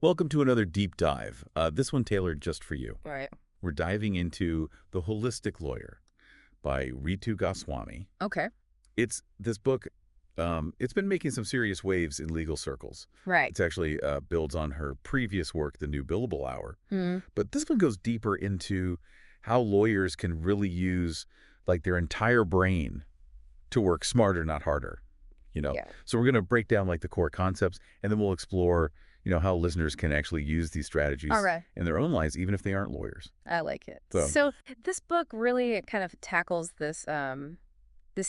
Welcome to another deep dive. This one tailored just for you. Right. We're diving into The Holistic Lawyer by Ritu Goswamy. Okay. It's this book. It's been making some serious waves in legal circles. Right. It's actually builds on her previous work, the new Billable Hour. Hmm. But this one goes deeper into how lawyers can really use like their entire brain to work smarter, not harder. Yeah. So we're going to break down like the core concepts, and then we'll explore how listeners can actually use these strategies All right. in their own lives, even if they aren't lawyers. I like it. So- So this book really kind of tackles this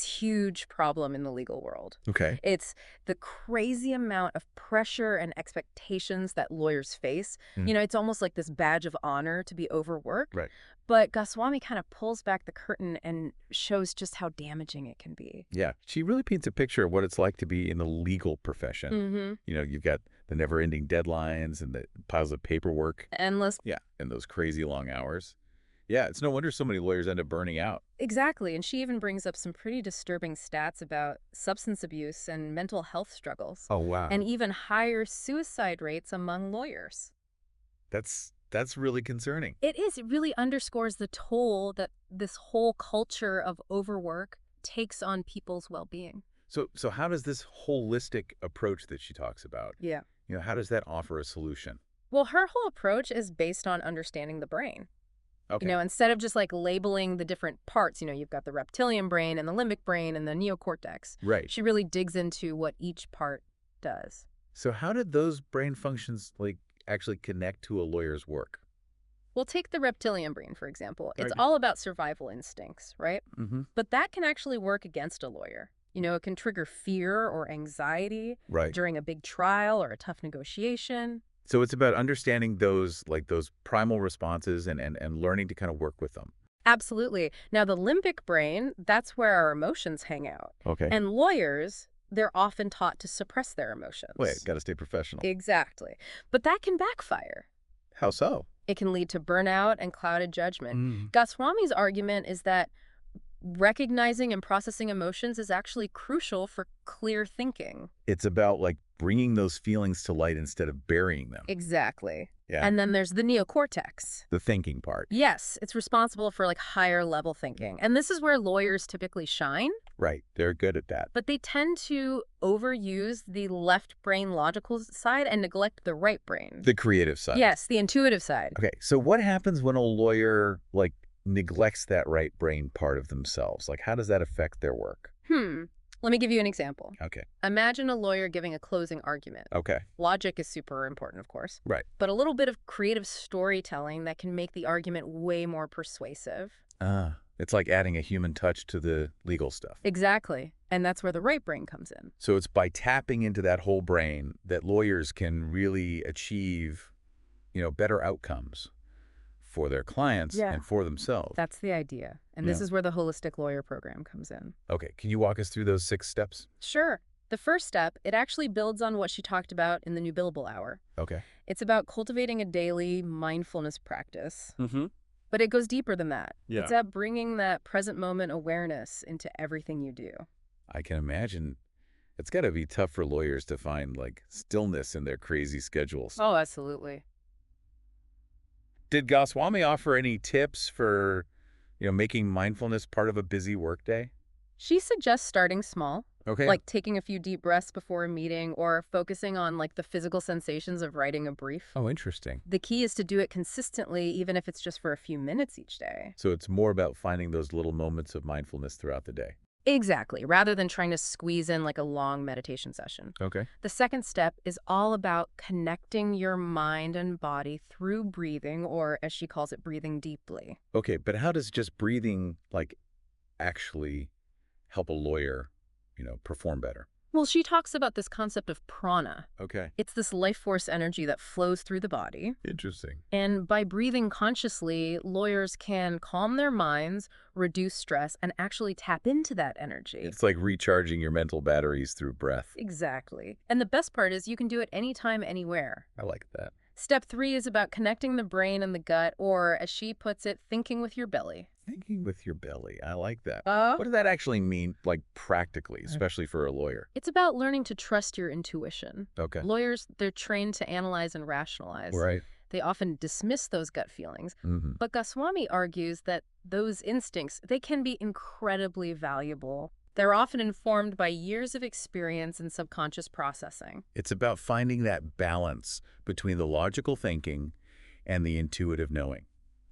huge problem in the legal world. Okay. It's the crazy amount of pressure and expectations that lawyers face. Mm. It's almost like this badge of honor to be overworked. Right. But Goswamy kind of pulls back the curtain and shows just how damaging it can be. Yeah. She really paints a picture of what it's like to be in the legal profession. Mm-hmm. You've got the never-ending deadlines and the piles of paperwork. Endless. Yeah. And those crazy long hours. Yeah. It's no wonder so many lawyers end up burning out. Exactly. And she even brings up some pretty disturbing stats about substance abuse and mental health struggles. Oh, wow. And even higher suicide rates among lawyers. That's really concerning. It is. It really underscores the toll that this whole culture of overwork takes on people's well-being. So how does this holistic approach that she talks about, Yeah. how does that offer a solution? Well, her whole approach is based on understanding the brain. Okay. Instead of just like labeling the different parts, you've got the reptilian brain and the limbic brain and the neocortex. Right. She really digs into what each part does. So how did those brain functions actually connect to a lawyer's work? Well, take the reptilian brain, for example. It's Right. all about survival instincts, right? Mm-hmm. But that can actually work against a lawyer. It can trigger fear or anxiety Right. during a big trial or a tough negotiation. So it's about understanding those primal responses and learning to kind of work with them. Absolutely. Now, the limbic brain, that's where our emotions hang out. Okay. And lawyers, they're often taught to suppress their emotions. Wait, got to stay professional. Exactly. But that can backfire. How so? It can lead to burnout and clouded judgment. Mm. Goswami's argument is that recognizing and processing emotions is actually crucial for clear thinking. It's about bringing those feelings to light instead of burying them. Exactly. Yeah. And then there's the neocortex. The thinking part. Yes, it's responsible for higher level thinking. And this is where lawyers typically shine, Right. They're good at that. but they tend to overuse the left brain logical side and neglect the right brain. The creative side. Yes, the intuitive side. Okay. So what happens when a lawyer neglects that right brain part of themselves? How does that affect their work? Let me give you an example. Okay. Imagine a lawyer giving a closing argument. Okay. Logic is super important, of course. Right. But a little bit of creative storytelling that can make the argument way more persuasive. It's like adding a human touch to the legal stuff. Exactly. And that's where the right brain comes in. So it's by tapping into that whole brain that lawyers can really achieve, better outcomes for their clients Yeah. and for themselves. That's the idea. And this Yeah. is where the holistic lawyer program comes in. Okay. Can you walk us through those 6 steps? Sure. The first step, it actually builds on what she talked about in the new Billable Hour. Okay. It's about cultivating a daily mindfulness practice. Mm-hmm. But it goes deeper than that. Yeah. It's about bringing that present moment awareness into everything you do. I can imagine it's got to be tough for lawyers to find stillness in their crazy schedules. Oh, absolutely. Did Goswamy offer any tips for, making mindfulness part of a busy workday? She suggests starting small, Okay. like taking a few deep breaths before a meeting or focusing on the physical sensations of writing a brief. Oh, interesting. The key is to do it consistently, even if it's just for a few minutes each day. So it's more about finding those little moments of mindfulness throughout the day. Exactly, rather than trying to squeeze in a long meditation session. Okay. The second step is all about connecting your mind and body through breathing, or as she calls it, breathing deeply. Okay, but how does just breathing actually help a lawyer, perform better? Well, she talks about this concept of prana. Okay. It's this life force energy that flows through the body. Interesting. And by breathing consciously, lawyers can calm their minds, reduce stress, and actually tap into that energy. It's like recharging your mental batteries through breath. Exactly. And the best part is you can do it anytime, anywhere. I like that. Step 3 is about connecting the brain and the gut, or as she puts it, thinking with your belly. Thinking with your belly. I like that. Uh, What does that actually mean, like practically, especially for a lawyer? it's about learning to trust your intuition. Okay. Lawyers, they're trained to analyze and rationalize. Right. They often dismiss those gut feelings. Mm-hmm. But Goswami argues that those instincts, they can be incredibly valuable. They're often informed by years of experience and subconscious processing. It's about finding that balance between the logical thinking and the intuitive knowing.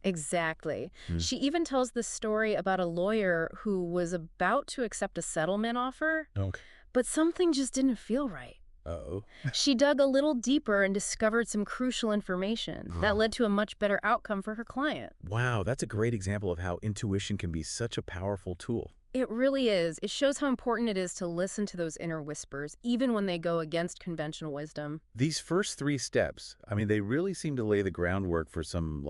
Exactly. Mm. She even tells this story about a lawyer who was about to accept a settlement offer, Okay. but something just didn't feel right. Uh-oh. She dug a little deeper and discovered some crucial information that led to a much better outcome for her client. Wow, that's a great example of how intuition can be such a powerful tool. It really is. It shows how important it is to listen to those inner whispers, even when they go against conventional wisdom. These first three steps, I mean, they really seem to lay the groundwork for some,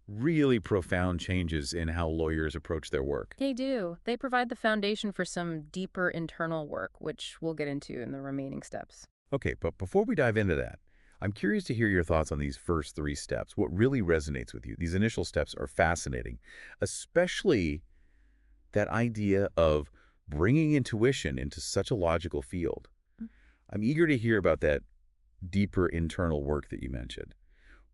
really profound changes in how lawyers approach their work. They do. They provide the foundation for some deeper internal work, which we'll get into in the remaining steps. Okay, but before we dive into that, I'm curious to hear your thoughts on these first three steps. What really resonates with you? These initial steps are fascinating, especially that idea of bringing intuition into such a logical field. I'm eager to hear about that deeper internal work that you mentioned.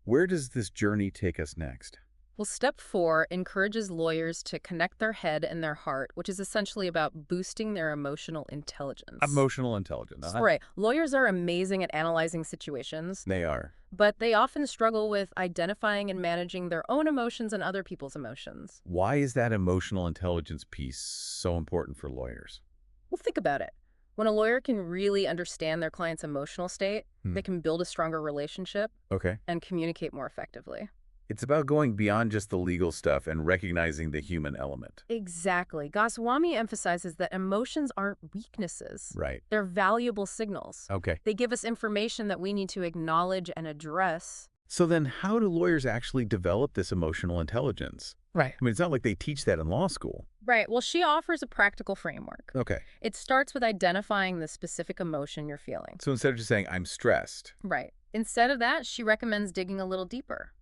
Where does this journey take us next? Well, step 4 encourages lawyers to connect their head and their heart, which is essentially about boosting their emotional intelligence. Emotional intelligence. Right. Lawyers are amazing at analyzing situations, They are. but they often struggle with identifying and managing their own emotions and other people's emotions. Why is that emotional intelligence piece so important for lawyers? Well, think about it. When a lawyer can really understand their client's emotional state, Hmm. they can build a stronger relationship Okay. and communicate more effectively. It's about going beyond just the legal stuff and recognizing the human element. Exactly. Goswami emphasizes that emotions aren't weaknesses. Right. They're valuable signals. Okay. They give us information that we need to acknowledge and address. So then how do lawyers actually develop this emotional intelligence? Right. I mean, it's not like they teach that in law school. Right. Well, she offers a practical framework. Okay. It starts with identifying the specific emotion you're feeling. So instead of just saying, I'm stressed. Right. Instead of that, she recommends digging a little deeper.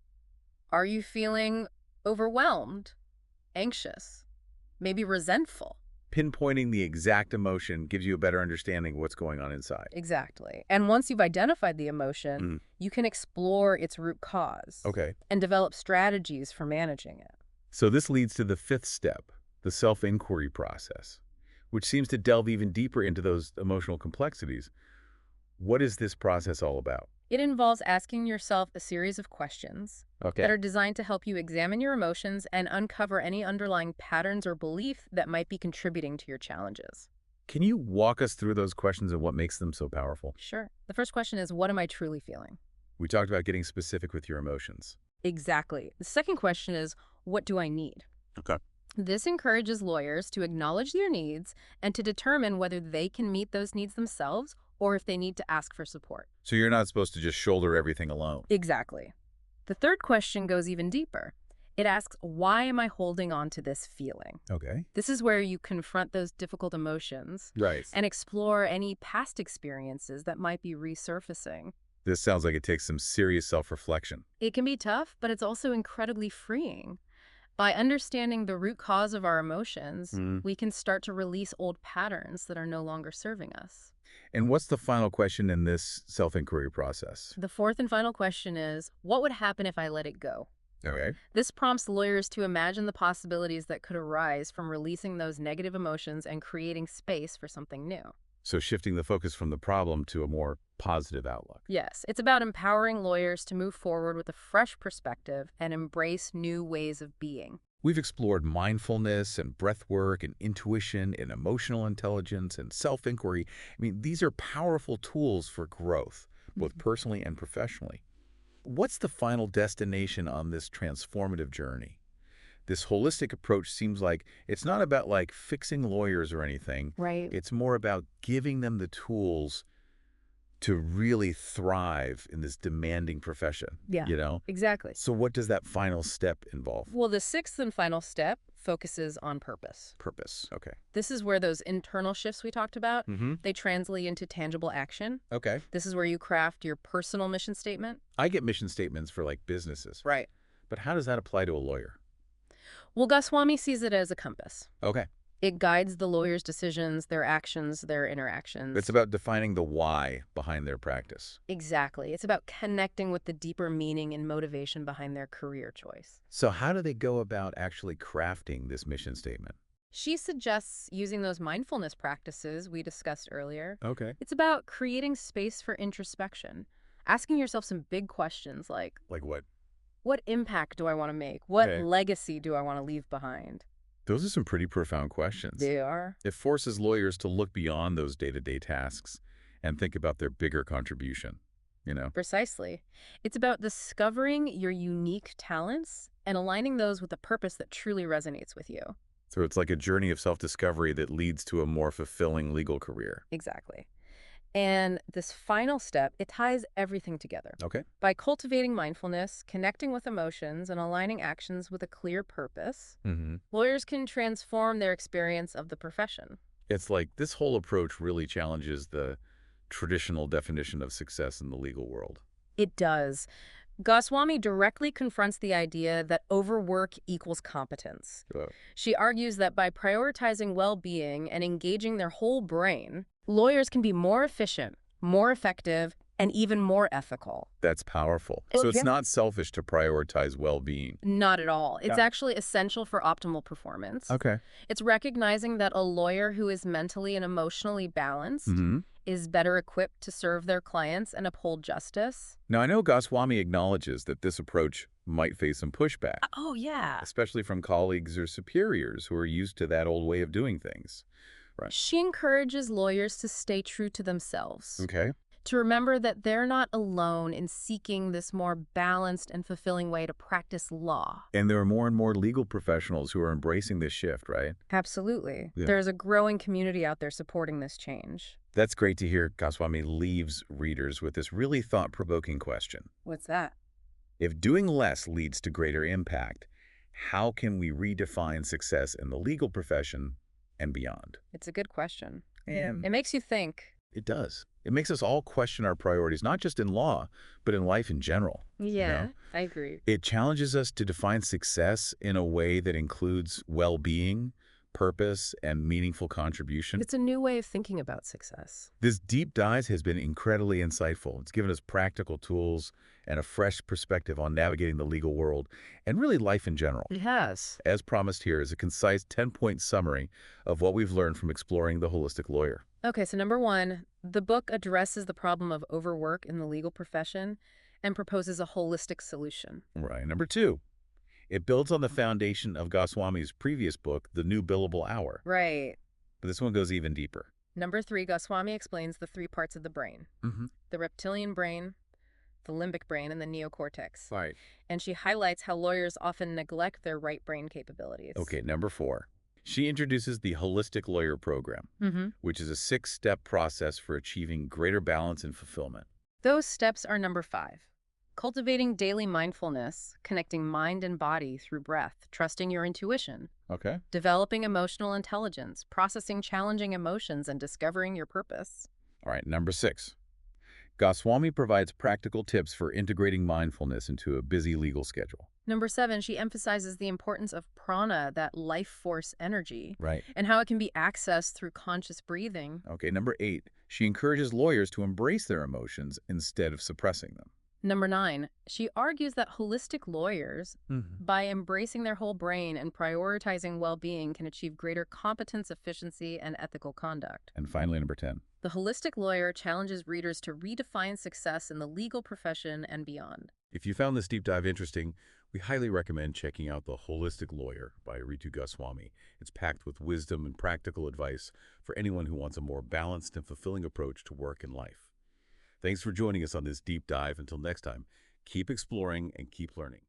Are you feeling overwhelmed, anxious, maybe resentful? Pinpointing the exact emotion gives you a better understanding of what's going on inside. Exactly. And once you've identified the emotion, you can explore its root cause. Okay. And develop strategies for managing it. So this leads to the fifth step, the self-inquiry process, which seems to delve even deeper into those emotional complexities. What is this process all about? It involves asking yourself a series of questions Okay. that are designed to help you examine your emotions and uncover any underlying patterns or beliefs that might be contributing to your challenges. Can you walk us through those questions and what makes them so powerful? Sure. The first question is, what am I truly feeling? We talked about getting specific with your emotions. Exactly. The second question is, what do I need? Okay. This encourages lawyers to acknowledge their needs and to determine whether they can meet those needs themselves or if they need to ask for support. So you're not supposed to just shoulder everything alone. Exactly. The third question goes even deeper. It asks, why am I holding on to this feeling? Okay. This is where you confront those difficult emotions Right. and explore any past experiences that might be resurfacing. This sounds like it takes some serious self-reflection. It can be tough, but it's also incredibly freeing. By understanding the root cause of our emotions, we can start to release old patterns that are no longer serving us. And what's the final question in this self-inquiry process? The fourth and final question is, what would happen if I let it go? Okay. This prompts lawyers to imagine the possibilities that could arise from releasing those negative emotions and creating space for something new. So shifting the focus from the problem to a more positive outlook. Yes, it's about empowering lawyers to move forward with a fresh perspective and embrace new ways of being. We've explored mindfulness and breathwork and intuition and emotional intelligence and self-inquiry. I mean, these are powerful tools for growth, both personally and professionally. What's the final destination on this transformative journey? This holistic approach seems like it's not about fixing lawyers or anything. Right. It's more about giving them the tools to really thrive in this demanding profession. Yeah. Exactly. So what does that final step involve? Well, the sixth and final step focuses on purpose. Purpose. Okay. This is where those internal shifts we talked about, Mm-hmm. they translate into tangible action. Okay. This is where you craft your personal mission statement. I get mission statements for businesses. Right. But how does that apply to a lawyer? Well, Goswami sees it as a compass. Okay. It guides the lawyer's decisions, their actions, their It's interactions. about defining the why behind their practice. Exactly. It's about connecting with the deeper meaning and motivation behind their career choice. So how do they go about actually crafting this mission statement? She suggests using those mindfulness practices we discussed earlier. Okay. It's about creating space for introspection, asking yourself some big questions like, Like what? what impact do I want to make? What Okay. legacy do I want to leave behind? Those are some pretty profound questions. They are. It forces lawyers to look beyond those day-to-day tasks and think about their bigger contribution, you know? Precisely. It's about discovering your unique talents and aligning those with a purpose that truly resonates with you. So it's like a journey of self-discovery that leads to a more fulfilling legal career. Exactly. And this final step, it ties everything together. Okay. By cultivating mindfulness, connecting with emotions, and aligning actions with a clear purpose, Mm-hmm. lawyers can transform their experience of the profession. It's like this whole approach really challenges the traditional definition of success in the legal world. It does. Goswami directly confronts the idea that overwork equals competence. Uh, She argues that by prioritizing well-being and engaging their whole brain, lawyers can be more efficient, more effective, and even more ethical. That's powerful. So it's Yeah. not selfish to prioritize well-being. Not at all. It's Yeah. actually essential for optimal performance. Okay. It's recognizing that a lawyer who is mentally and emotionally balanced Mm-hmm. is better equipped to serve their clients and uphold justice. Now, I know Goswami acknowledges that this approach might face some pushback, Oh, yeah. especially from colleagues or superiors who are used to that old way of doing things. Right. She encourages lawyers to stay true to themselves, Okay. to remember that they're not alone in seeking this more balanced and fulfilling way to practice law. And there are more and more legal professionals who are embracing this shift, right? Absolutely. Yeah. There's a growing community out there supporting this change. That's great to hear. Goswami leaves readers with this really thought-provoking question. What's that? If doing less leads to greater impact, how can we redefine success in the legal profession and beyond? It's a good question. And It makes you think. it does. It makes us all question our priorities, not just in law, but in life in general. Yeah, I agree. It challenges us to define success in a way that includes well-being, purpose, and meaningful contribution. It's a new way of thinking about success. This deep dive has been incredibly insightful. It's given us practical tools and a fresh perspective on navigating the legal world and really life in general. It has. As promised here is a concise 10-point summary of what we've learned from exploring the holistic lawyer. Okay, so number one, the book addresses the problem of overwork in the legal profession and proposes a holistic solution. Right. Number two, it builds on the foundation of Goswami's previous book, The New Billable Hour. Right. But this one goes even deeper. Number three, Goswami explains the three parts of the brain: Mm-hmm. the reptilian brain, the limbic brain, and the neocortex. Right. And she highlights how lawyers often neglect their right brain capabilities. Okay, number four. She introduces the Holistic Lawyer Program, Mm-hmm. which is a 6-step process for achieving greater balance and fulfillment. Those steps are number five. Cultivating daily mindfulness, connecting mind and body through breath, trusting your intuition, Okay. developing emotional intelligence, processing challenging emotions, and discovering your purpose. All right, number 6. Goswami provides practical tips for integrating mindfulness into a busy legal schedule. Number seven, she emphasizes the importance of prana, that life force energy, Right. and how it can be accessed through conscious breathing. Okay, number 8. She encourages lawyers to embrace their emotions instead of suppressing them. Number nine, she argues that holistic lawyers, by embracing their whole brain and prioritizing well-being, can achieve greater competence, efficiency, and ethical conduct. And finally, number 10. The holistic lawyer challenges readers to redefine success in the legal profession and beyond. If you found this deep dive interesting, we highly recommend checking out The Holistic Lawyer by Ritu Goswami. It's packed with wisdom and practical advice for anyone who wants a more balanced and fulfilling approach to work and life. Thanks for joining us on this deep dive. Until next time, keep exploring and keep learning.